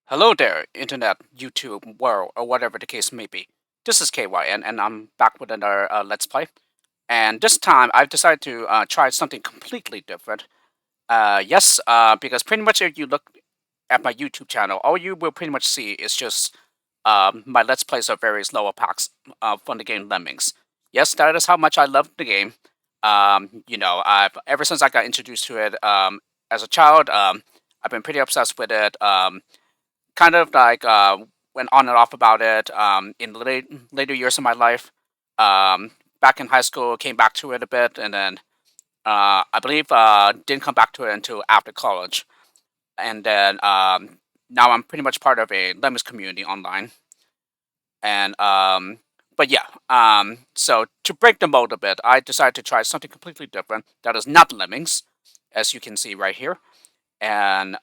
Hello there, Internet, YouTube, world, or whatever the case may be. This is KY, and I'm back with another Let's Play. And this time, I've decided to try something completely different. Because pretty much if you look at my YouTube channel, all you will pretty much see is just my Let's Plays of various lower packs from the game Lemmings. Yes, that is how much I love the game. I've ever since I got introduced to it as a child, I've been pretty obsessed with it. Kind of like went on and off about it in the later years of my life. Back in high school, came back to it a bit, and then I believe didn't come back to it until after college. And then now I'm pretty much part of a Lemmings community online. And but yeah, so to break the mold a bit, I decided to try something completely different that is not Lemmings, as you can see right here. And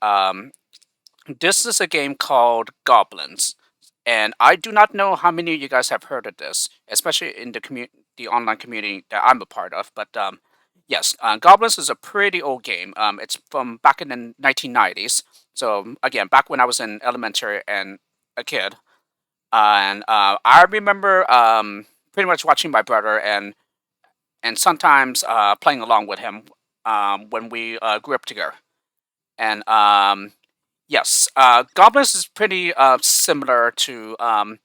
this is a game called Gobliins, and I do not know how many of you guys have heard of this, especially in the online community that I'm a part of. But yes, Gobliins is a pretty old game. It's from back in the 1990s. So again, back when I was in elementary and a kid, and I remember pretty much watching my brother and sometimes playing along with him when we grew up together. And yes, Goblins is pretty similar to I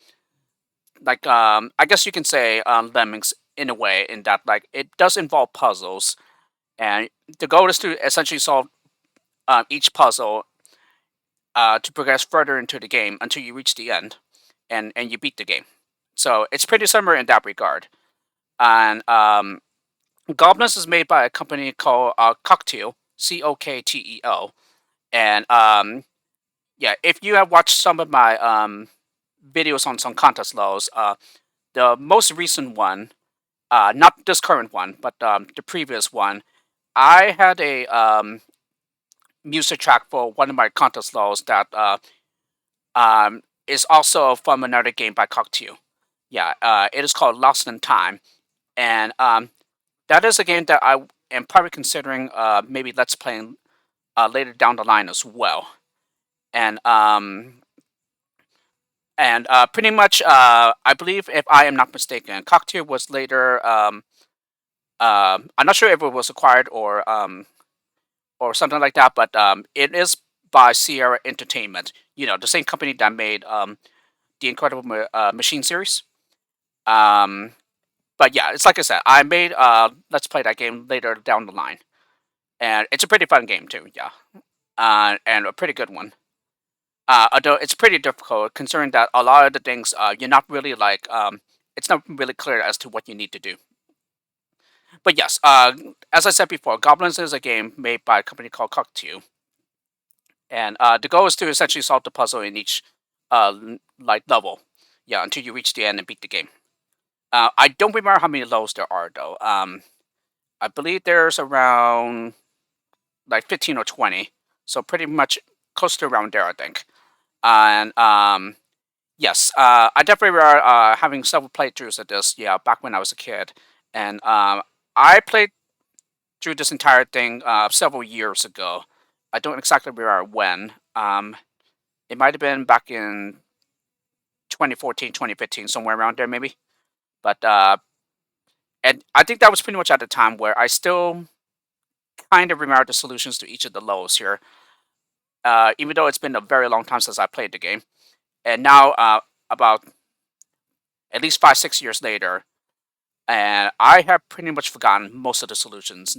guess you can say Lemmings in a way, in that like it does involve puzzles, and the goal is to essentially solve each puzzle to progress further into the game until you reach the end, and you beat the game. So it's pretty similar in that regard. And Goblins is made by a company called Cocktail, Cokteo, and yeah, if you have watched some of my videos on some contest lows, the most recent one, not this current one, but the previous one, I had a music track for one of my contest lows that is also from another game by Cocktail. Yeah, it is called Lost in Time, and that is a game that I am probably considering maybe let's playing later down the line as well. And pretty much, I believe, if I am not mistaken, Cocktail was later. I'm not sure if it was acquired or something like that, but it is by Sierra Entertainment. You know, the same company that made the Incredible Machine series. Um, but yeah, it's like I said, I made let's play that game later down the line, and it's a pretty fun game too. Yeah, and a pretty good one. Although it's pretty difficult, considering that a lot of the things you're not really like it's not really clear as to what you need to do. But yes, as I said before, Goblins is a game made by a company called Cocktail, and the goal is to essentially solve the puzzle in each like level, yeah, until you reach the end and beat the game. I don't remember how many levels there are though. I believe there's around like 15 or 20, so pretty much close to around there, I think. And yes, I definitely were having several playthroughs of this. Yeah, back when I was a kid, and I played through this entire thing several years ago. I don't exactly remember when. It might have been back in 2014, 2015, somewhere around there, maybe. But and I think that was pretty much at the time where I still kind of remember the solutions to each of the levels here. Even though it's been a very long time since I played the game, and now about at least 5, 6 years later, and I have pretty much forgotten most of the solutions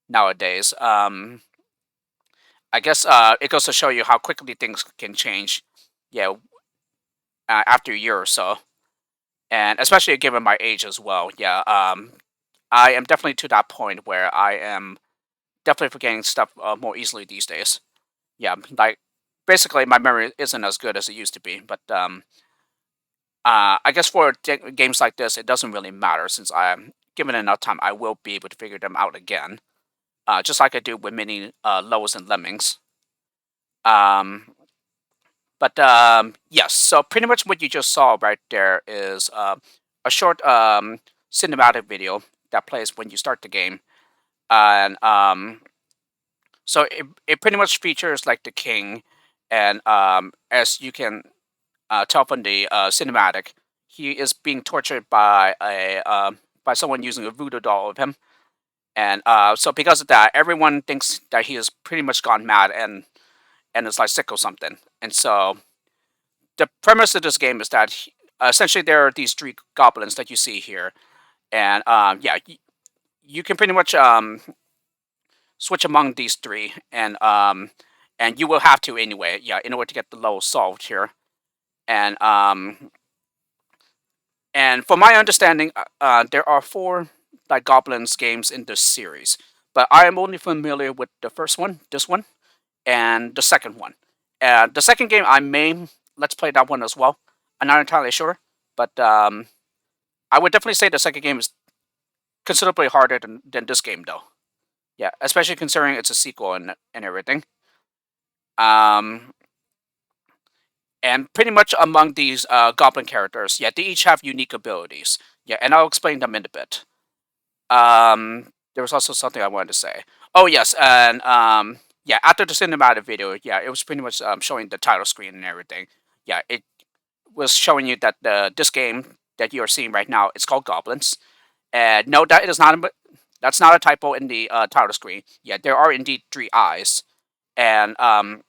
nowadays. I guess it goes to show you how quickly things can change. Yeah, after a year or so, and especially given my age as well. Yeah, I am definitely to that point where I am definitely forgetting stuff more easily these days. Yeah, like basically my memory isn't as good as it used to be. But I guess for games like this, it doesn't really matter since I'm given enough time, I will be able to figure them out again. Just like I do with many Lows and Lemmings. Um, but yes, so pretty much what you just saw right there is a short cinematic video that plays when you start the game, and so it pretty much features like the king, and as you can tell from the cinematic, he is being tortured by someone using a voodoo doll of him, and so because of that, everyone thinks that he has pretty much gone mad and is like sick or something. And so the premise of this game is that essentially there are these three goblins that you see here, and yeah, you can pretty much switch among these three, and you will have to anyway, yeah, in order to get the low solved here. And and from my understanding, there are four like goblins games in this series, but I am only familiar with the first one, this one, and the second one. The second game I may let's play that one as well. I'm not entirely sure, but I would definitely say the second game is considerably harder than this game, though. Yeah, especially considering it's a sequel and everything. Um, and pretty much among these goblin characters, yeah, they each have unique abilities. Yeah, and I'll explain them in a bit. There was also something I wanted to say. Oh yes, and yeah, after the cinematic video, yeah, it was pretty much showing the title screen and everything. Yeah, it was showing you that this game that you are seeing right now is called Goblins. And no, that is not that's not a typo in the title screen. Yeah, there are indeed three eyes, and I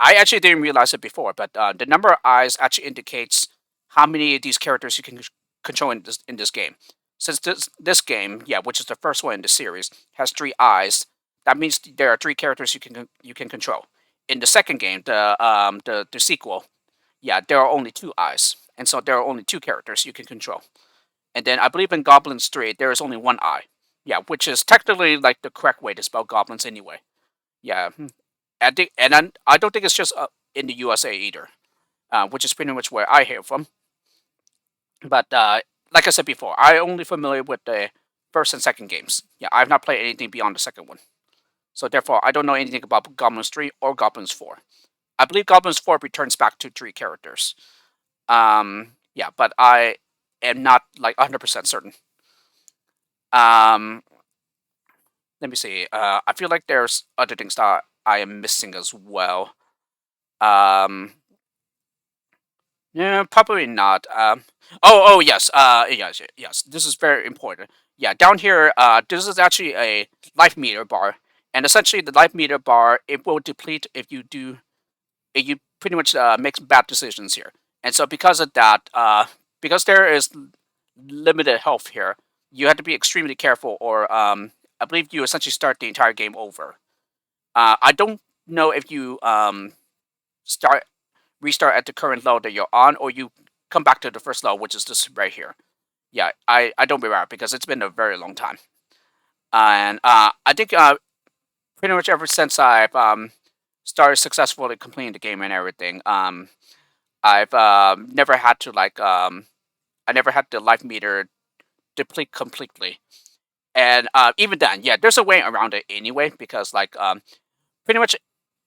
actually didn't realize it before, but the number of eyes actually indicates how many of these characters you can control in this game. Since this game, yeah, which is the first one in the series, has three eyes, that means there are three characters you can control. In the second game, the sequel, yeah, there are only two eyes, and so there are only two characters you can control. And then I believe in Goblins 3, there is only one eye. Yeah, which is technically like the correct way to spell goblins anyway. Yeah, I don't think it's just in the USA either, which is pretty much where I hail from. But like I said before, I only familiar with the first and second games. Yeah, I've not played anything beyond the second one. So therefore, I don't know anything about Goblins 3 or Goblins 4. I believe Goblins 4 returns back to three characters. Yeah, but I am not like 100% certain. Um, Let me see. I feel like there's other things that I am missing as well. Um, yeah, probably not. Oh, yes. Yes. This is very important. Yeah, down here, this is actually a life meter bar, and essentially the life meter bar it will deplete if you pretty much make bad decisions here. And so because of that, because there is limited health here, you have to be extremely careful, or I believe you essentially start the entire game over. I don't know if you start restart at the current level that you're on, or you come back to the first level, which is this right here. Yeah, I don't remember because it's been a very long time, and I think pretty much ever since I've started successfully completing the game and everything, I've never had to I never had the life meter deplete completely. And even then, yeah, there's a way around it anyway because pretty much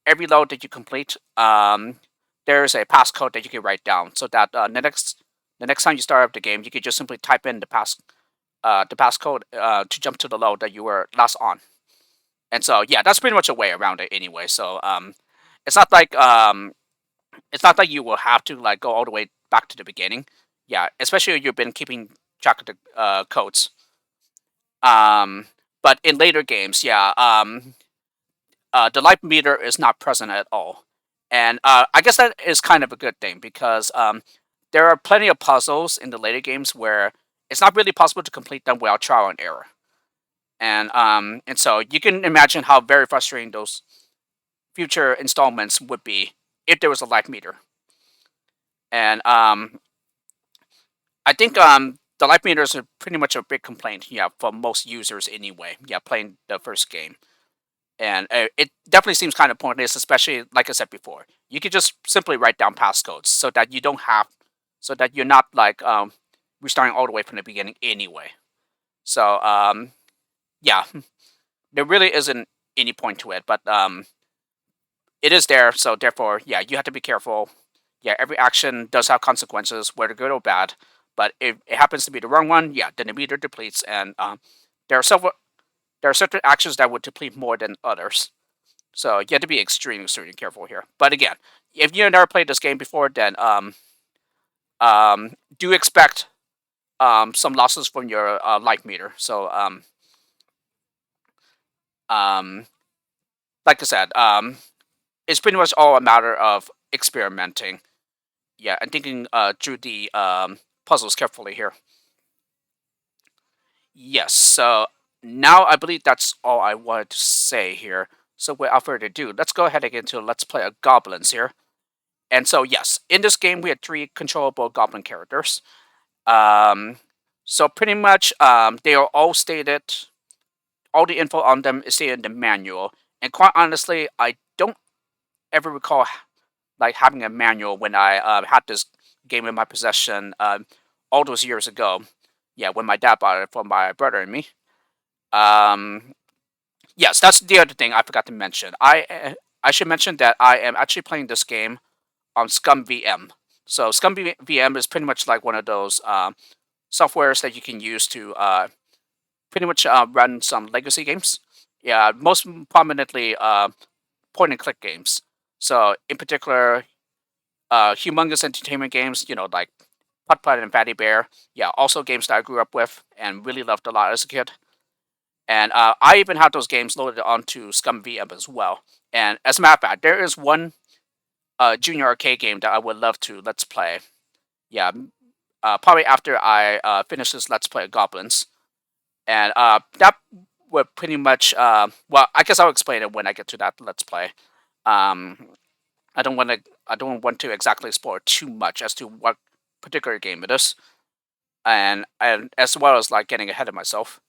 every load that you complete, there's a passcode that you can write down so that the next time you start up the game, you can just simply type in the passcode to jump to the load that you were last on. And so yeah, that's pretty much a way around it anyway. So it's not like it's not like you will have to like go all the way back to the beginning. Yeah, especially if you've been keeping track of the codes. Um, but in later games, yeah, the life meter is not present at all, and I guess that is kind of a good thing because there are plenty of puzzles in the later games where it's not really possible to complete them without trial and error, and so you can imagine how very frustrating those future installments would be if there was a life meter, and I think the life meters are pretty much a big complaint, yeah, for most users anyway. Yeah, playing the first game. and it definitely seems kind of pointless, especially like I said before. You could just simply write down passcodes so that you don't have, so that you're not like restarting all the way from the beginning anyway. So yeah, there really isn't any point to it, but it is there. So therefore, yeah, you have to be careful. Yeah, every action does have consequences, whether good or bad. But if it happens to be the wrong one, yeah, then the meter depletes, and there are several there are certain actions that would deplete more than others. So you have to be extremely careful here. But again, if you've never played this game before, then do expect some losses from your life meter. So um, like I said, it's pretty much all a matter of experimenting. Yeah, and thinking through the puzzles carefully here. Yes. So now I believe that's all I wanted to say here. So without further ado, let's go ahead and get into Let's Play of Goblins here. And so yes, in this game we had 3 controllable goblin characters. Um, so pretty much they are all stated. All the info on them is stated in the manual. And quite honestly, I don't ever recall like having a manual when I had this game in my possession all those years ago. Yeah, when my dad bought it for my brother and me. Um, yes, that's the other thing I forgot to mention. I should mention that I am actually playing this game on Scum VM. So Scum VM is pretty much like one of those softwares that you can use to pretty much run some legacy games. Yeah, most prominently point and click games. So in particular, humongous entertainment games, like Putt Putt and Fatty Bear. Yeah, also games that I grew up with and really loved a lot as a kid. And I even had those games loaded onto Scum VM as well. And as a matter of fact, there is one junior arcade game that I would love to let's play. Yeah, probably after I finish this let's play of Goblins. And that would pretty much, well, I guess I'll explain it when I get to that let's play. Um, I don't want to. I don't want to exactly explore too much as to what particular game it is, and as well as like getting ahead of myself.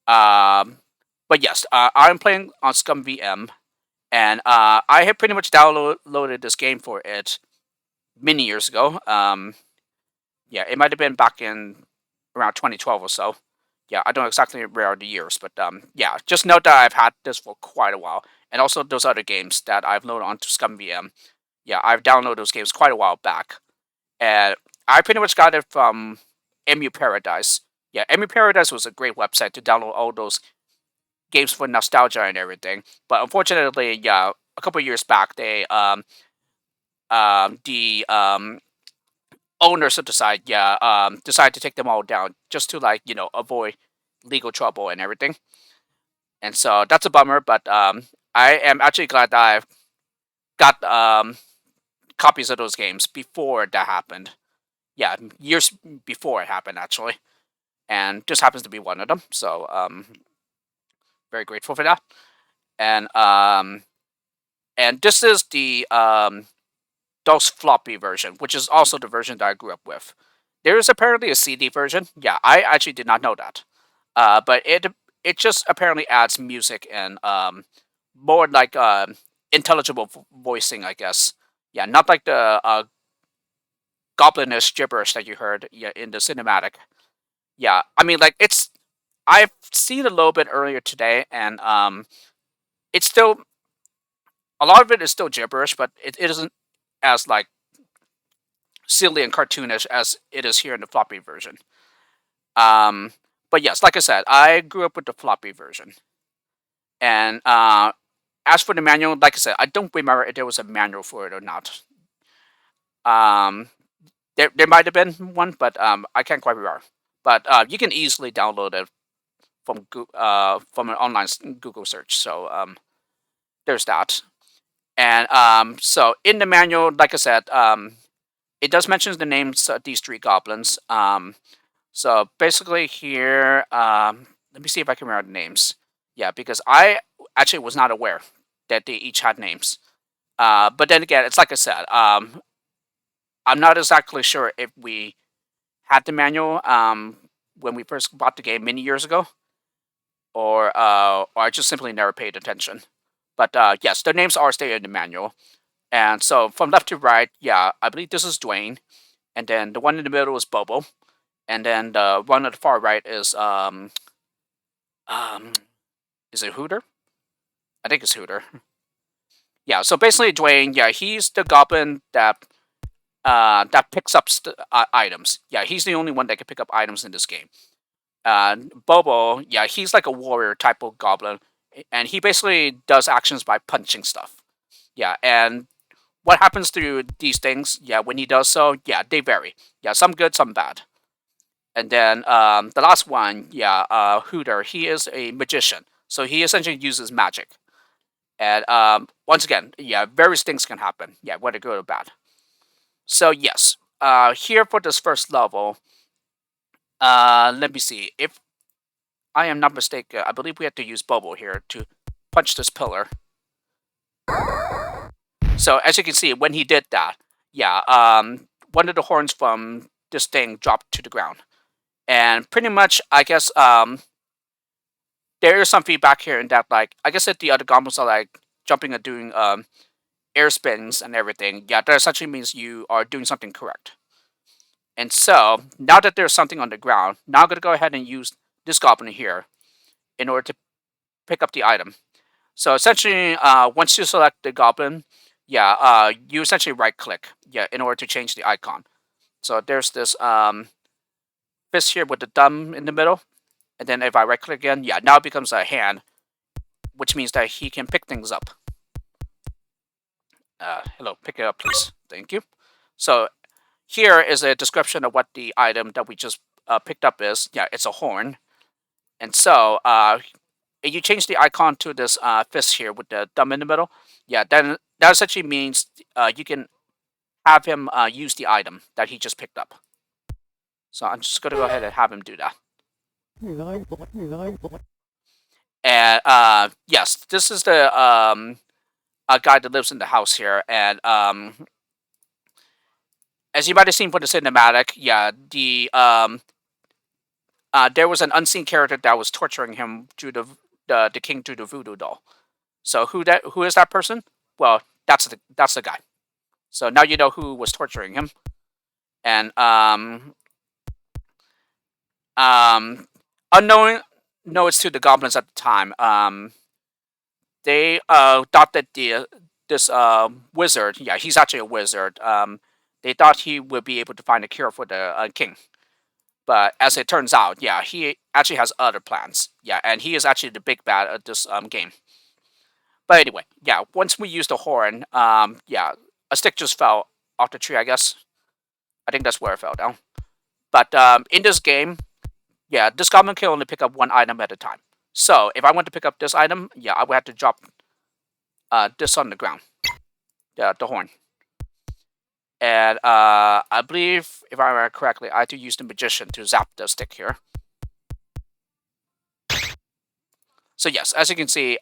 Um, but yes, I'm playing on Scum VM, and I have pretty much downloaded this game for it many years ago. Yeah, it might have been back in around 2012 or so. Yeah, I don't exactly remember the years, but yeah, just note that I've had this for quite a while, and also those other games that I've loaded onto Scum VM. Yeah, I've downloaded those games quite a while back, and I pretty much got it from MU Paradise. Yeah, MU Paradise was a great website to download all those games for nostalgia and everything. But unfortunately, yeah, a couple of years back, the owners of the site, yeah, decided to take them all down just to like avoid legal trouble and everything. And so that's a bummer. But I am actually glad that I've got copies of those games before that happened. Yeah, years before it happened actually, and this happens to be one of them. So very grateful for that. And this is the DOS floppy version, which is also the version that I grew up with. There is apparently a CD version. Yeah, I actually did not know that. But it just apparently adds music and more like intelligible voicing, I guess. Yeah, not like the goblinish gibberish that you heard, yeah, in the cinematic. Yeah, I mean, like it's. I've seen a little bit earlier today, and it's still a lot of it is still gibberish, but it isn't as like silly and cartoonish as it is here in the floppy version. Um, but yes, like I said, I grew up with the floppy version, and as for the manual, like I said, I don't remember if there was a manual for it or not. Um, there might have been one, but I can't quite remember. But you can easily download it from an online Google search. So there's that. And so in the manual, like I said, it does mention the names of these 3 goblins. So basically here, let me see if I can remember the names. Yeah, because I actually was not aware that they each had names. But then again, it's like I said, I'm not exactly sure if we had the manual when we first bought the game many years ago, or I just simply never paid attention. But yes, the names are stated in the manual. And so from left to right, yeah, I believe this is Dwayne, and then the one in the middle is Bobo, and then the one at the far right um is it Hooter? I think it's Hooter. Yeah, so basically Dwayne, yeah, he's the goblin that picks up items. Yeah, he's the only one that can pick up items in this game. Bobo, yeah, he's like a warrior type of goblin, and he basically does actions by punching stuff. Yeah, and what happens to these things? Yeah, when he does so, yeah, they vary. Yeah, some good, some bad. And then the last one, yeah, Hooter, he is a magician, so he essentially uses magic. And once again, yeah, various things can happen. Yeah, whether good or bad. So yes, here for this first level, let me see. If I am not mistaken, I believe we have to use Bobo here to punch this pillar. So as you can see, when he did that, yeah, one of the horns from this thing dropped to the ground, and pretty much, I guess, there is some feedback here in that, like, I guess that the other goblins are like jumping and doing air spins and everything. Yeah, that essentially means you are doing something correct. And so now that there's something on the ground, now I'm gonna go ahead and use this goblin here in order to pick up the item. So essentially, once you select the goblin, yeah, you essentially right click, yeah, in order to change the icon. So there's this fist here with the thumb in the middle, and then if I right click again, yeah, now it becomes a hand, which means that he can pick things up. Hello, pick it up, please. Thank you. So here is a description of what the item that we just picked up is. Yeah, it's a horn. And so you change the icon to this fist here with the thumb in the middle. Yeah, then that essentially means you can have him use the item that he just picked up. So I'm just going to go ahead and have him do that. And yes, this is the a guy that lives in the house here. And as you might have seen from the cinematic, yeah, there was an unseen character that was torturing him through the king through the voodoo doll. So who is that person? Well, that's the guy. So now you know who was torturing him. And unknown notes to the goblins at the time, they thought that this wizard, yeah, he's actually a wizard. They thought he would be able to find a cure for the king. But as it turns out, yeah, he actually has other plans. Yeah, and he is actually the big bad of this game. But anyway, yeah, once we used the horn, yeah, a stick just fell off the tree, I guess. I think that's where it fell down. But in this game, yeah, this goblin can only pick up one item at a time. So if I want to pick up this item, yeah, I would have to drop this on the ground, the horn. And I believe, if I remember correctly, I had to use the magician to zap the stick here. So yes, as you can see,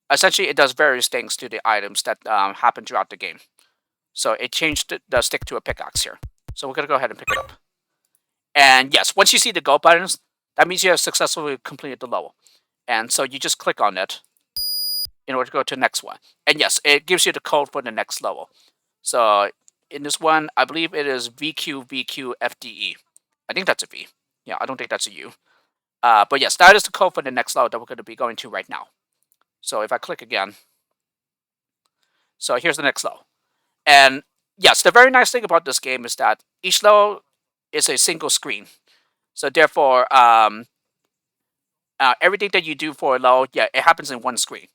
essentially it does various things to the items that happen throughout the game. So it changed the stick to a pickaxe here. So we're going to go ahead and pick it up. And yes, once you see the go buttons, that means you have successfully completed the level. And so you just click on it in order to go to the next one. And yes, it gives you the code for the next level. So in this one, I believe it is VQVQFDE. I think that's a V. Yeah, I don't think that's a U. But yes, that is the code for the next level that we're going to be going to right now. So if I click again, so here's the next level. And yes, the very nice thing about this game is that each level is a single screen. So therefore, everything that you do for a level, yeah, it happens in one screen.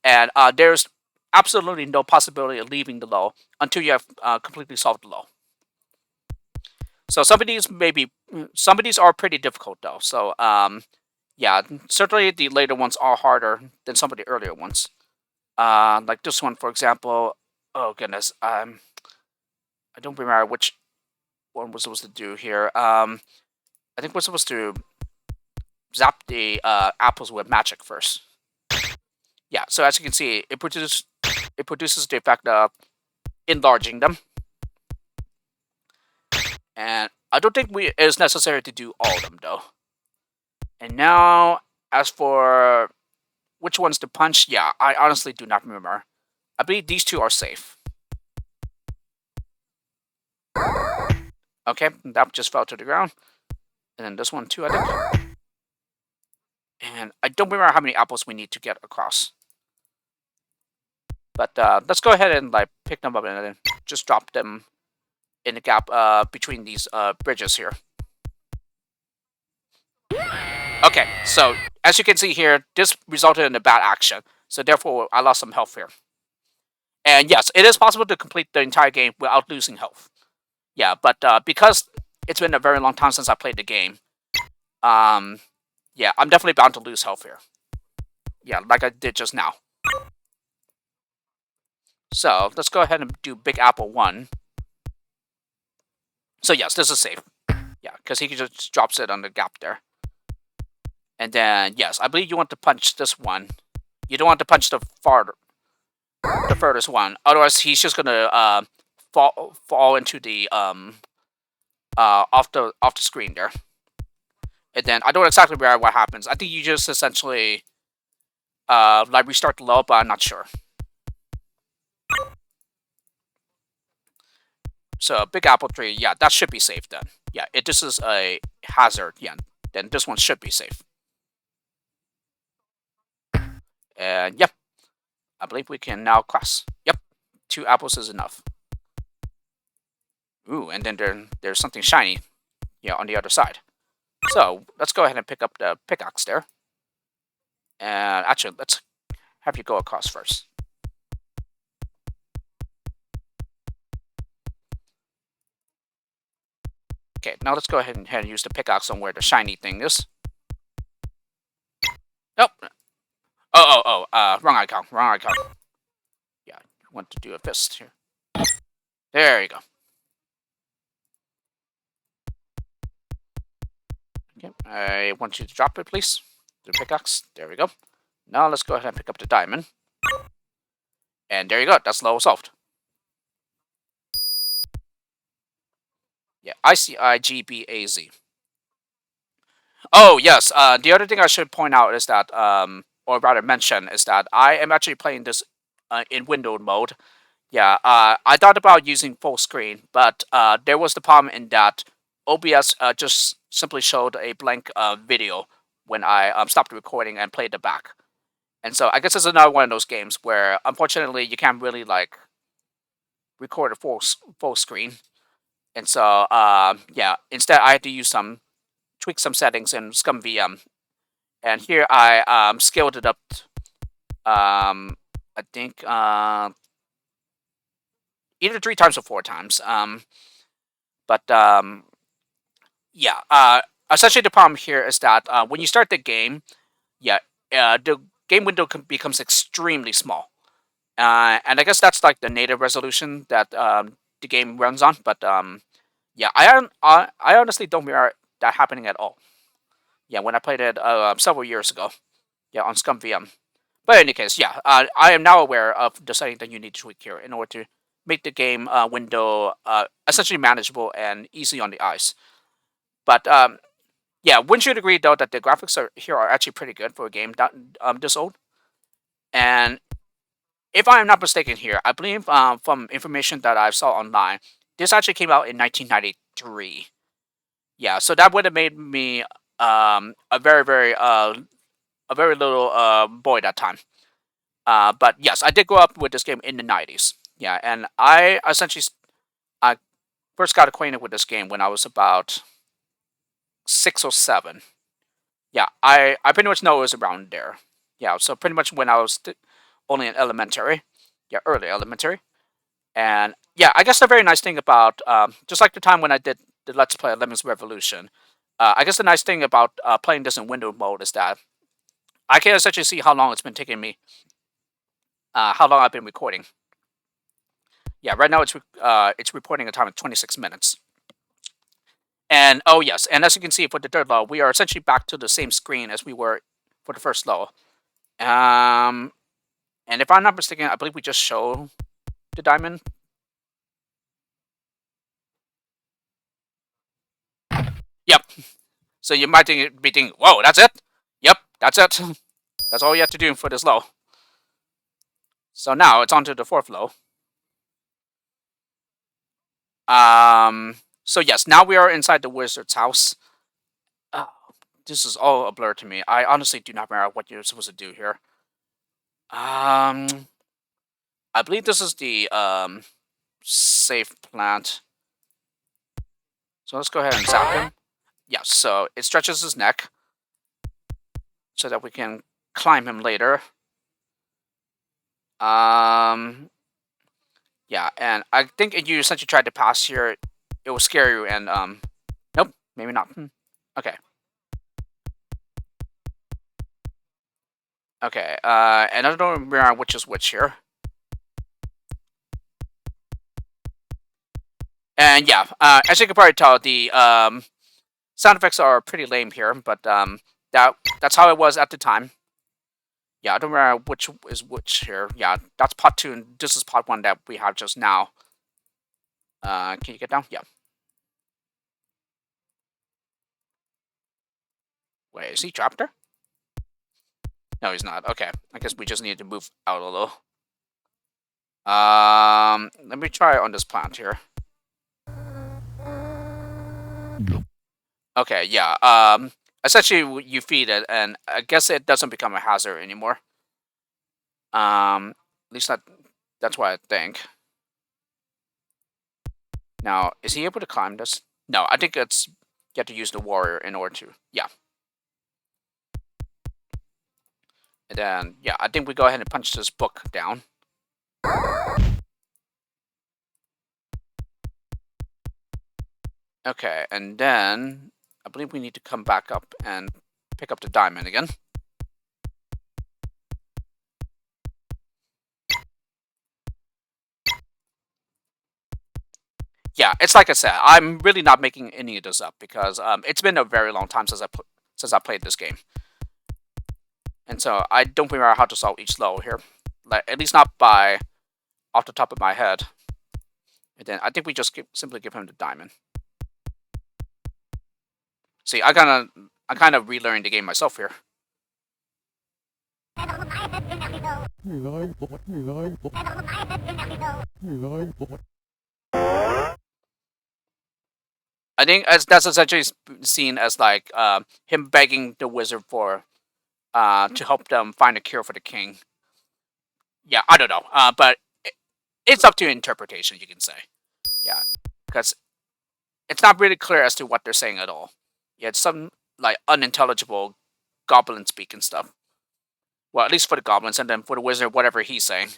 And there's absolutely no possibility of leaving the level until you have completely solved the level. So some of these are pretty difficult though. So yeah, certainly the later ones are harder than some of the earlier ones. Like this one, for example. Oh goodness, I don't remember which one was supposed to do here. I think we're supposed to zap the apples with magic first. Yeah, so as you can see, it produces the effect of enlarging them. And I don't think it is necessary to do all of them though. And now, as for which ones to punch, yeah, I honestly do not remember. I believe these two are safe. Okay, that just fell to the ground. And then this one too, I think. And I don't remember how many apples we need to get across. But let's go ahead and like pick them up and then just drop them in the gap between these bridges here. Okay, so as you can see here, this resulted in a bad action. So therefore, I lost some health here. And yes, it is possible to complete the entire game without losing health. Yeah, but because it's been a very long time since I played the game, yeah, I'm definitely bound to lose health here. Yeah, like I did just now. So let's go ahead and do Big Apple 1. So yes, this is safe. Yeah, because he just drops it on the gap there. And then, yes, I believe you want to punch this one. You don't want to punch the furthest one. Otherwise, he's just gonna fall into the off the screen there. And then I don't exactly remember what happens. I think you just essentially like restart the level, but I'm not sure. So Big Apple 3, yeah, that should be safe then. Yeah, if this is a hazard, yeah, then this one should be safe. And yep, I believe we can now cross. Yep, 2 apples is enough. Ooh, and then there's something shiny, yeah, on the other side. So let's go ahead and pick up the pickaxe there. And actually, let's have you go across first. Okay, now let's go ahead and use the pickaxe on where the shiny thing is. Nope. Wrong icon, wrong icon. Yeah, you want to do a fist here. There you go. Okay, I want you to drop it, please. The pickaxe. There we go. Now let's go ahead and pick up the diamond. And there you go. That's level solved. Yeah, ICIGBAZ. Oh, yes. The other thing I should point out is that, or rather mention, is that I am actually playing this in windowed mode. Yeah, I thought about using full screen, but there was the problem in that OBS just simply showed a blank video when I stopped recording and played it back. And so I guess it's another one of those games where, unfortunately, you can't really like record a full screen. And so, yeah, instead I had to use tweak some settings in ScumVM. And here I scaled it up, I think, either 3 times or 4 times. But yeah, essentially the problem here is that when you start the game, yeah, the game window becomes extremely small. And I guess that's like the native resolution that the game runs on. But yeah, I honestly don't remember that happening at all. Yeah, when I played it several years ago, yeah, on ScumVM. But in any case, yeah, I am now aware of the setting that you need to tweak here in order to make the game window essentially manageable and easy on the eyes. But yeah, wouldn't you agree though that the graphics here are actually pretty good for a game that this old? And if I am not mistaken here, I believe from information that I saw online, this actually came out in 1993. Yeah, so that would have made me a very little boy that time. But yes, I did grow up with this game in the 90s. Yeah, and I essentially I first got acquainted with this game when I was about 6 or 7. Yeah, I pretty much know it was around there. Yeah, so pretty much when I was only in elementary. Yeah, early elementary. And yeah, I guess the very nice thing about just like the time when I did the Let's Play Lemmings Revolution, I guess the nice thing about playing this in window mode is that I can essentially see how long it's been taking me, how long I've been recording. Yeah, right now it's reporting a time of 26 minutes. And oh yes, and as you can see for the third level, we are essentially back to the same screen as we were for the first level. And if I'm not mistaken, I believe we just show the diamond. Yep. So you might be thinking, whoa, that's it? Yep, that's it. That's all you have to do for this low. So now it's on to the 4th low. So yes, now we are inside the wizard's house. Uh, this is all a blur to me. I honestly do not remember what you're supposed to do here. I believe this is the safe plant. So let's go ahead and zap him. Yeah, so it stretches his neck so that we can climb him later. Yeah, and I think if you essentially tried to pass here, it will scare you and nope, maybe not. Okay. Okay, and I don't remember which is which here. And yeah, as you can probably tell, the sound effects are pretty lame here, but that's how it was at the time. Yeah, I don't remember which is which here. Yeah, that's part 2, and this is part 1 that we have just now. Can you get down? Yeah. Wait, is he trapped there? No, he's not. Okay, I guess we just need to move out a little. Let me try on this plant here. Okay, yeah. Essentially, you feed it, and I guess it doesn't become a hazard anymore. At least that's what I think. Now, is he able to climb this? No, I think it's you have to use the warrior in order to. Yeah. And then, yeah, I think we go ahead and punch this book down. Okay, and then I believe we need to come back up and pick up the diamond again. Yeah, it's like I said, I'm really not making any of this up because it's been a very long time since I played this game, and so I don't remember how to solve each level here, like at least not by off the top of my head. And then I think we just simply give him the diamond. See, I kind of relearning the game myself here. I think that's essentially seen as like him begging the wizard for to help them find a cure for the king. Yeah, I don't know, but it's up to interpretation, you can say. Yeah, because it's not really clear as to what they're saying at all. Yeah, it's some like unintelligible goblin speak and stuff. Well, at least for the goblins, and then for the wizard, whatever he's saying.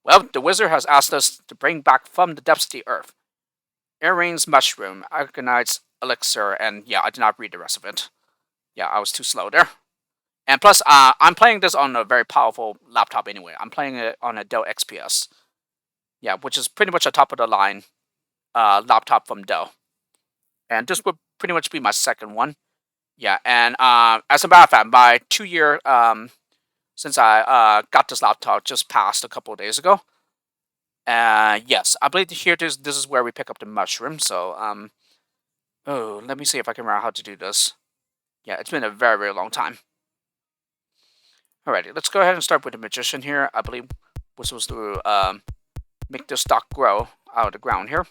Well, the wizard has asked us to bring back from the depths of the earth Airrain's mushroom, Arcanite's elixir, and yeah, I did not read the rest of it. Yeah, I was too slow there. And plus, I'm playing this on a very powerful laptop anyway. I'm playing it on a Dell XPS. Yeah, which is pretty much a top of the line laptop from Dell. And this would pretty much be my second one. Yeah, and as a matter of fact, my 2-year since I got this laptop just passed a couple of days ago. Yes, I believe here this is where we pick up the mushroom. So oh, let me see if I can remember how to do this. Yeah, it's been a very, very long time. Alrighty, let's go ahead and start with the magician here. I believe we're supposed to make the stock grow out of the ground here.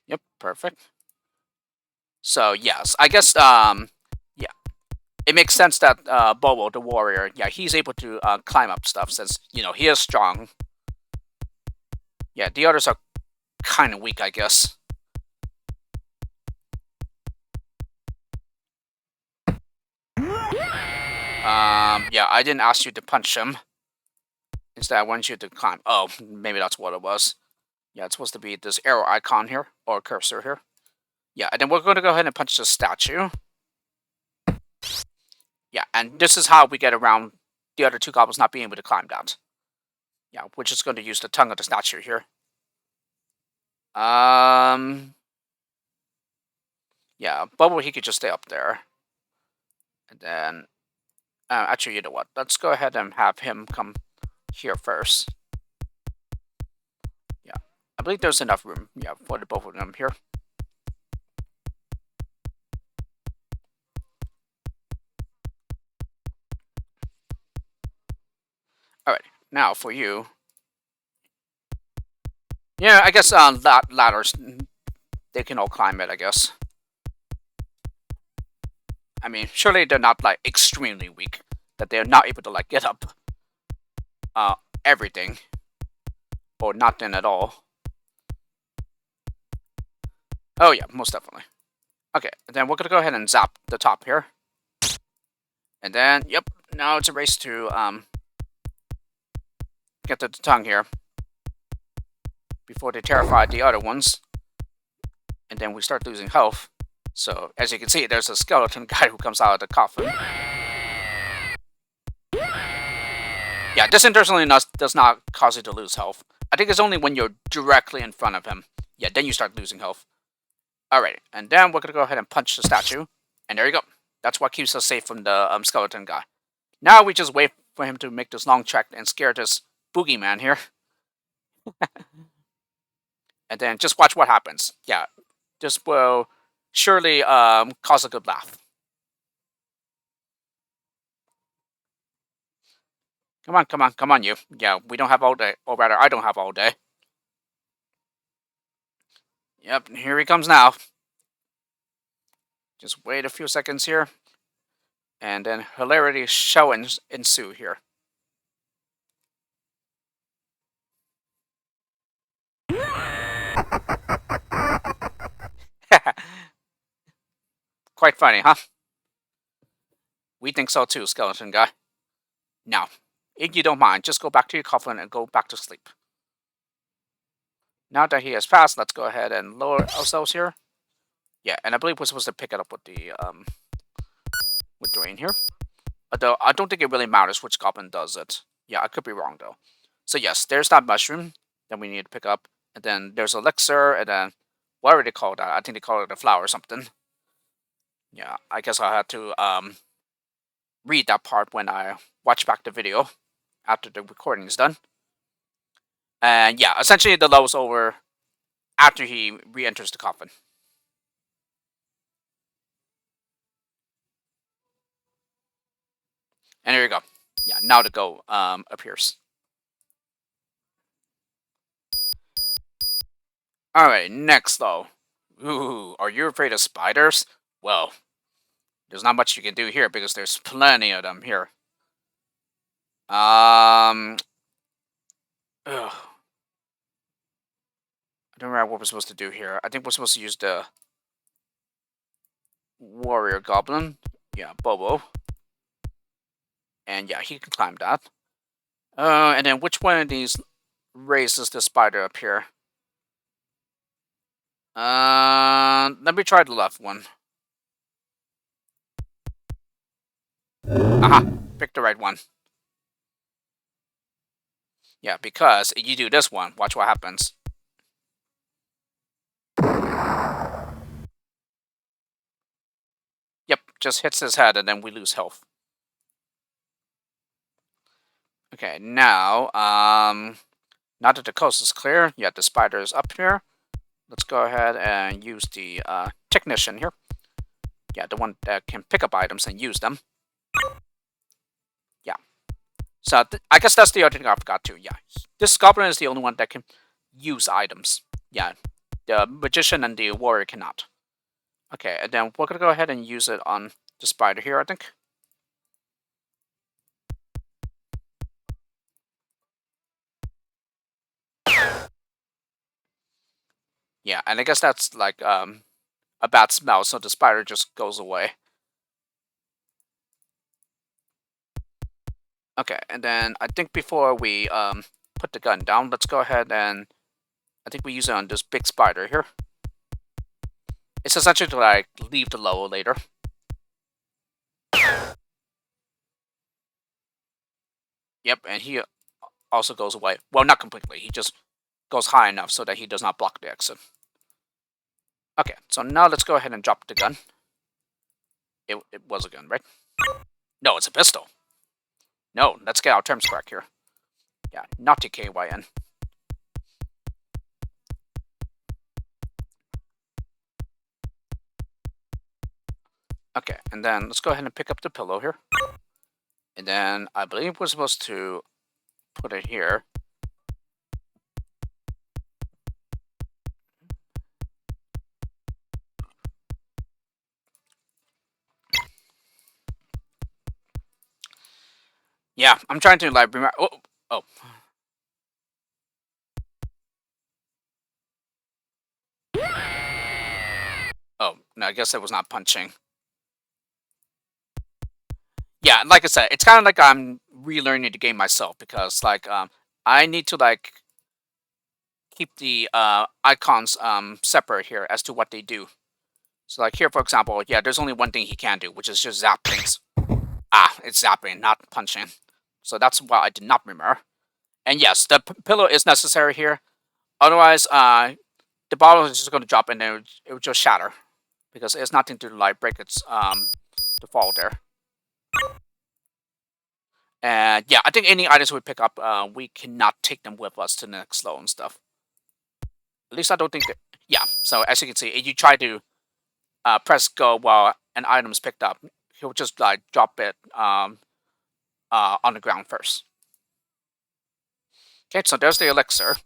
Yep, perfect. So yes, I guess yeah, it makes sense that Bobo, the warrior, yeah, he's able to climb up stuff since he is strong. Yeah, the others are kind of weak, I guess. Yeah, I didn't ask you to punch him. Instead, I want you to climb. Oh, maybe that's what it was. Yeah, it's supposed to be this arrow icon here, or cursor here. Yeah, and then we're going to go ahead and punch the statue. Yeah, and this is how we get around the other 2 goblins not being able to climb that. Yeah, we're just going to use the tongue of the statue here. Yeah, Bubble, he could just stay up there. And then Actually, you know what? Let's go ahead and have him come here first. Yeah, I believe there's enough room. Yeah, for the both of them here. All right, now for you. Yeah, I guess ladders, they can all climb it. I guess. I mean, surely they're not like extremely weak that they're not able to like get up uh everything or nothing at all. Oh yeah, most definitely. Okay, then we're gonna go ahead and zap the top here, and then yep, now it's a race to get to the tongue here before they terrify the other ones, and then we start losing health. So as you can see, there's a skeleton guy who comes out of the coffin. Yeah, this intentionally does not cause you to lose health. I think it's only when you're directly in front of him. Yeah, then you start losing health. Alright, and then we're gonna go ahead and punch the statue. And there you go. That's what keeps us safe from the skeleton guy. Now we just wait for him to make this long trek and scare this boogeyman here. And then just watch what happens. Yeah, this will surely cause a good laugh. Come on, come on, come on, you. Yeah, we don't have all day. Or rather, I don't have all day. Yep, here he comes now. Just wait a few seconds here. And then hilarity shall ensue here. Quite funny, huh? We think so too, skeleton guy. Now, if you don't mind, just go back to your coffin and go back to sleep. Now that he has passed, let's go ahead and lower ourselves here. Yeah, and I believe we're supposed to pick it up with the with Dwayne here. Although I don't think it really matters which goblin does it. Yeah, I could be wrong though. So yes, there's that mushroom that we need to pick up, and then there's elixir, and then whatever they call that. I think they call it a flower or something. Yeah, I guess I had to read that part when I watch back the video after the recording is done. And yeah, essentially the level's over after he re-enters the coffin. And there you go. Yeah, now the go appears. Alright, next though. Ooh, are you afraid of spiders? Well, there's not much you can do here because there's plenty of them here. Ugh. I don't remember what we're supposed to do here. I think we're supposed to use the warrior goblin. Yeah, Bobo. And yeah, he can climb that. And then which one of these raises the spider up here? Let me try the left one. Aha, pick the right one. Yeah, because you do this one, watch what happens. Yep, just hits his head and then we lose health. Okay, now, now that the coast is clear, yeah, the spider is up here. Let's go ahead and use the technician here. Yeah, the one that can pick up items and use them. Yeah. So I guess that's the other thing I forgot too. Yeah, this goblin is the only one that can use items. Yeah, the magician and the warrior cannot. Okay, and then we're gonna go ahead and use it on the spider here, I think. Yeah, and I guess that's like a bad smell, so the spider just goes away. Okay, and then I think before we put the gun down, let's go ahead and I think we use it on this big spider here. It's essentially to like leave the level later. Yep, and he also goes away. Well, not completely. He just goes high enough so that he does not block the exit. Okay, so now let's go ahead and drop the gun. It was a gun, right? No, it's a pistol. No, let's get our terms correct here. Yeah, not TKYN. Okay, and then let's go ahead and pick up the pillow here. And then I believe we're supposed to put it here. Yeah, I'm trying to like remember. Oh. Oh, no, I guess it was not punching. Yeah, like I said, it's kind of like I'm relearning the game myself because like I need to like keep the icons separate here as to what they do. So like here, for example, yeah, there's only one thing he can do, which is just zap things. Ah, it's zapping, not punching. So that's what I did not remember. And yes, the pillow is necessary here. Otherwise, the bottle is just going to drop and then it would just shatter because it's nothing to like break its the fall there. And yeah, I think any items we pick up, we cannot take them with us to the next floor and stuff. At least I don't think that. Yeah. So as you can see, if you try to press go while an item is picked up, he'll just like drop it on the ground first. Okay, so there's the elixir.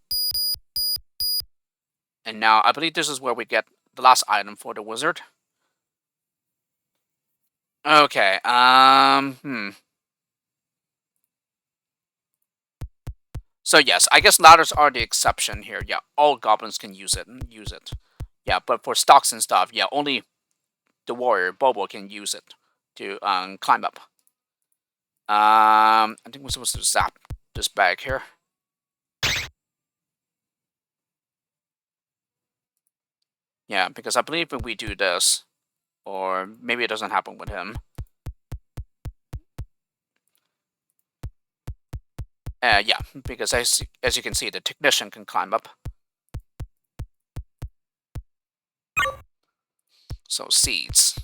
And now I believe this is where we get the last item for the wizard. Okay, So yes, I guess ladders are the exception here. Yeah, all goblins can use it. Yeah, but for stocks and stuff, yeah, only the warrior Bobo can use it to climb up. I think we're supposed to zap this bag here. Yeah, because I believe if we do this, or maybe it doesn't happen with him. Yeah, because as you can see, the technician can climb up. So seeds.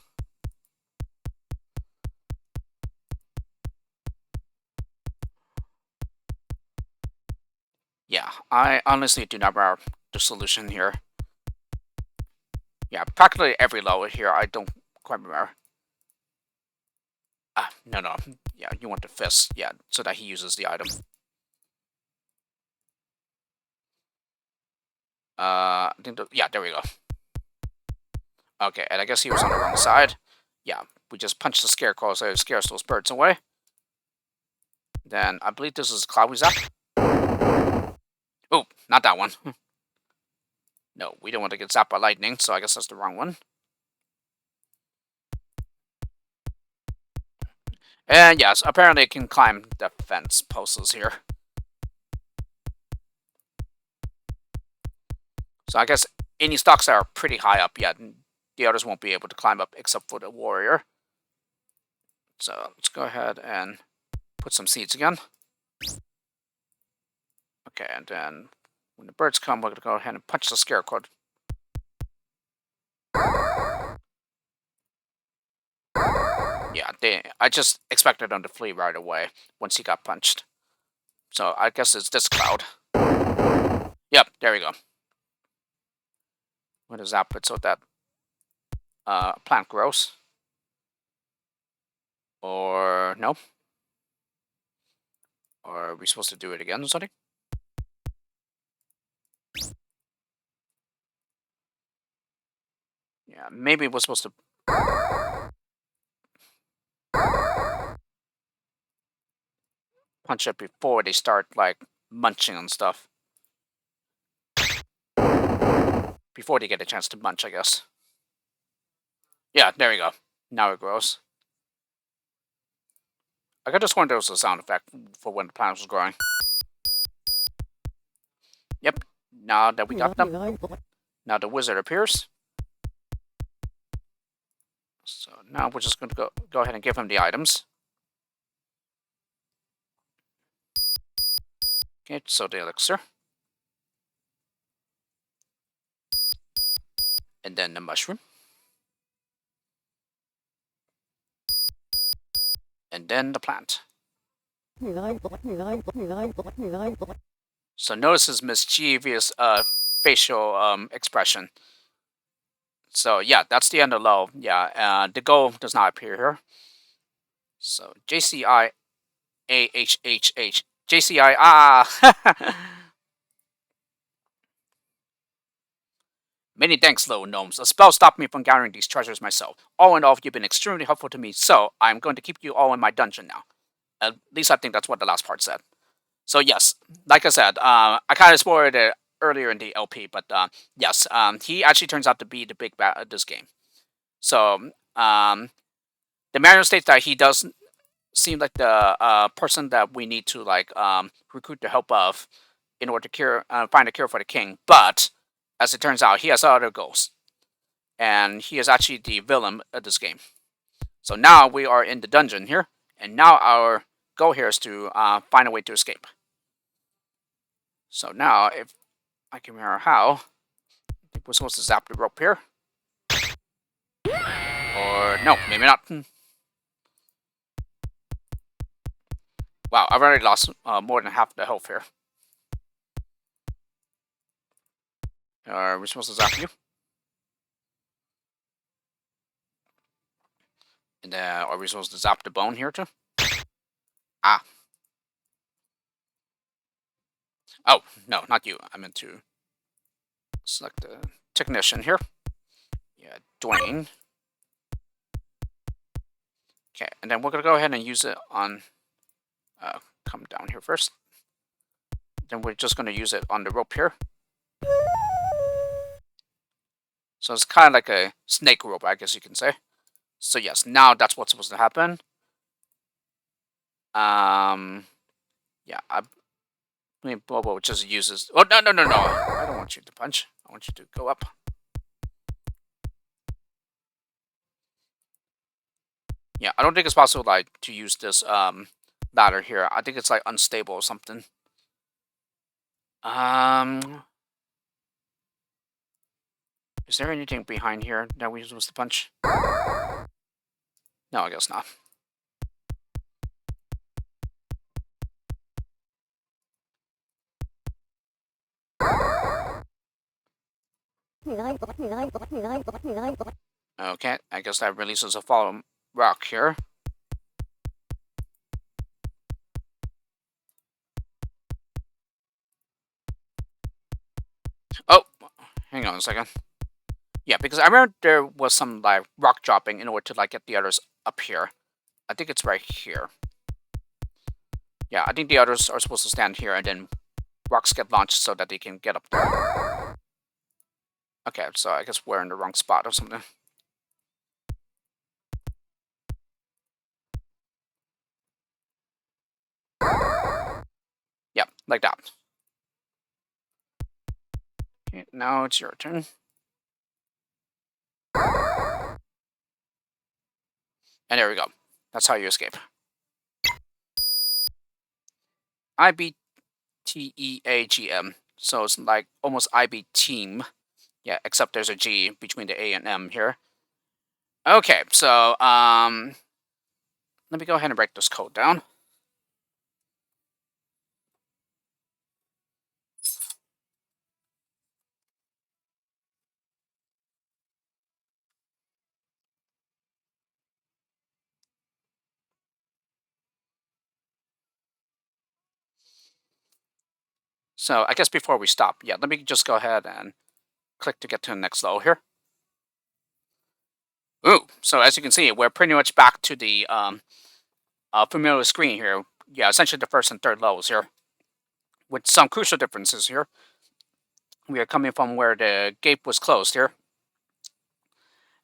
Yeah, I honestly do not remember the solution here. Yeah, practically every lower here, I don't quite remember. Ah, no. Yeah, you want the fist. Yeah, so that he uses the item. I think yeah, there we go. Okay, and I guess he was on the wrong side. Yeah, we just punched the scarecrow so it scares those birds away. Then I believe this is Cloud Zap. Oh, not that one. No, we don't want to get zapped by lightning, so I guess that's the wrong one. And yes, apparently it can climb the fence posts here. So I guess any stocks that are pretty high up, yeah, the others won't be able to climb up except for the warrior. So let's go ahead and put some seeds again. Okay, and then when the birds come, we're going to go ahead and punch the scarecrow. Yeah, I just expected them to flee right away once he got punched. So I guess it's this cloud. Yep, there we go. What does that put so that plant grows? Or no? Or are we supposed to do it again or something? Yeah, maybe we're supposed to punch it before they start like munching on stuff. Before they get a chance to munch, I guess. Yeah, there we go. Now it grows. I could just wonder if there was a sound effect for when the plant was growing. Yep. Now that we got them, now the wizard appears. So now we're just going to go ahead and give him the items. Okay, so the elixir. And then the mushroom. And then the plant. So notice his mischievous facial expression. So yeah, that's the end of low. Yeah, the goal does not appear here. So JCIAHHH. JCI, Many thanks, little gnomes. A spell stopped me from gathering these treasures myself. All in all, you've been extremely helpful to me, so I'm going to keep you all in my dungeon now. At least I think that's what the last part said. So yes, like I said, I kind of spoiled it earlier in the LP, but yes, he actually turns out to be the big bad of this game. So the manual states that he does seem like the person that we need to like recruit the help of in order to find a cure for the king. But as it turns out, he has other goals, and he is actually the villain of this game. So now we are in the dungeon here, and now our goal here is to find a way to escape. So now, if I can remember how, I think we're supposed to zap the rope here. Or, no, maybe not. Wow, I've already lost more than half the health here. Are we supposed to zap you? And are we supposed to zap the bone here too? Ah. Oh, no, not you. I meant to select the technician here. Yeah, Dwayne. Okay, and then we're going to go ahead and use it on... come down here first. Then we're just going to use it on the rope here. So it's kind of like a snake rope, I guess you can say. So yes, now that's what's supposed to happen. Yeah, I mean, Bobo just uses... Oh, no. I don't want you to punch. I want you to go up. Yeah, I don't think it's possible, like, to use this, ladder here. I think it's, like, unstable or something. Is there anything behind here that we're supposed to punch? No, I guess not. Okay, I guess that releases a fallen rock here. Oh, hang on a second. Yeah, because I remember there was some like rock dropping in order to like get the others up here. I think it's right here. Yeah, I think the others are supposed to stand here and then rocks get launched so that they can get up there. Okay, so I guess we're in the wrong spot or something. Yeah, like that. Okay, now it's your turn. And there we go. That's how you escape. IBTEAGM. So it's like almost IB team. Yeah, except there's a G between the A and M here. Okay, so let me go ahead and break this code down. So I guess before we stop, yeah, let me just go ahead and click to get to the next level here. Ooh, so as you can see, we're pretty much back to the familiar screen here. Yeah, essentially the first and third levels here. With some crucial differences here. We are coming from where the gate was closed here.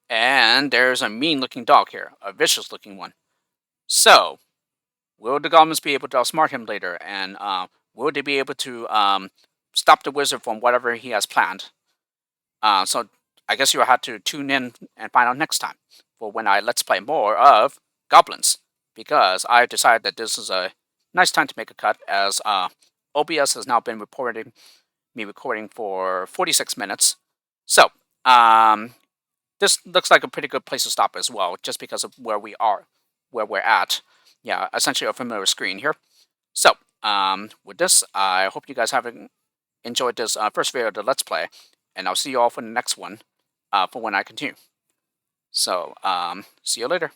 And there's a mean-looking dog here, a vicious-looking one. So, will the goblins be able to outsmart him later? And will they be able to stop the wizard from whatever he has planned? So I guess you'll have to tune in and find out next time for when I let's play more of Goblins, because I decided that this is a nice time to make a cut, as OBS has now been recording for 46 minutes. So this looks like a pretty good place to stop as well, just because of where we are, where we're at. Yeah, essentially a familiar screen here. So, with this, I hope you guys have enjoyed this first video of the Let's Play, and I'll see you all for the next one for when I continue. So, see you later.